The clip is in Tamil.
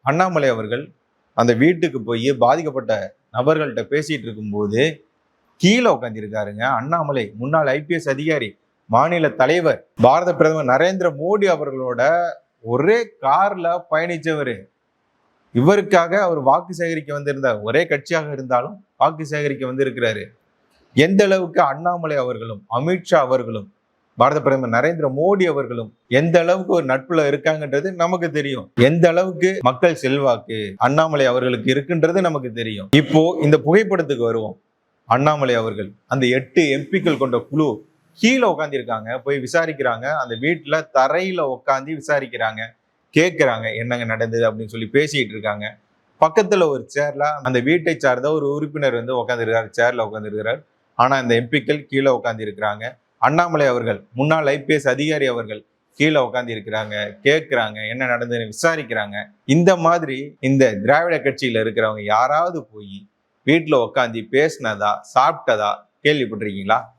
அண்ணாமலை அவர்கள் அந்த வீட்டுக்கு போய் பாதிக்கப்பட்ட நபர்கள்ட்ட பேசிட்டு இருக்கும்போது கீழே உட்காந்துருக்காருங்க. அண்ணாமலை முன்னாள் ஐபிஎஸ் அதிகாரி, மாநில தலைவர், பாரத பிரதமர் நரேந்திர மோடி அவர்களோட ஒரே கார்ல பயணிச்சவர். இவருக்காக அவர் வாக்கு சேகரிக்க வந்திருந்தார். ஒரே கட்சியாக இருந்தாலும் வாக்கு சேகரிக்க வந்திருக்கிறாரு. எந்த அளவுக்கு அண்ணாமலை அவர்களும் அமித்ஷா அவர்களும் பாரத பிரதமர் நரேந்திர மோடி அவர்களும் எந்த அளவுக்கு ஒரு நட்புல இருக்காங்கன்றது நமக்கு தெரியும். எந்த அளவுக்கு மக்கள் செல்வாக்கு அண்ணாமலை அவர்களுக்கு இருக்குன்றது நமக்கு தெரியும். இப்போ இந்த புகைப்படத்துக்கு வருவோம். அண்ணாமலை அவர்கள் அந்த 8 எம்பிக்கள் கொண்ட குழு கீழே உட்காந்துருக்காங்க. போய் விசாரிக்கிறாங்க. அந்த வீட்டுல தரையில உட்காந்து விசாரிக்கிறாங்க, கேட்கிறாங்க என்னங்க நடந்தது அப்படின்னு சொல்லி பேசிட்டு இருக்காங்க. பக்கத்துல ஒரு சேர்ல அந்த வீட்டை சார்ந்த ஒரு உறுப்பினர் வந்து உட்காந்துருக்காரு, சேர்ல உட்காந்துருக்கிறார். ஆனா இந்த எம்பிக்கள் கீழே உட்காந்து இருக்கிறாங்க. அண்ணாமலை அவர்கள் முன்னாள் ஐபிஎஸ் அதிகாரி அவர்கள் கீழே உட்காந்து இருக்கிறாங்க, கேட்கிறாங்க, என்ன நடந்ததுன்னு விசாரிக்கிறாங்க. இந்த மாதிரி இந்த திராவிட கட்சியில இருக்கிறவங்க யாராவது போய் வீட்டுல உட்காந்து பேசினதா, சாப்பிட்டதா கேள்விப்பட்டிருக்கீங்களா?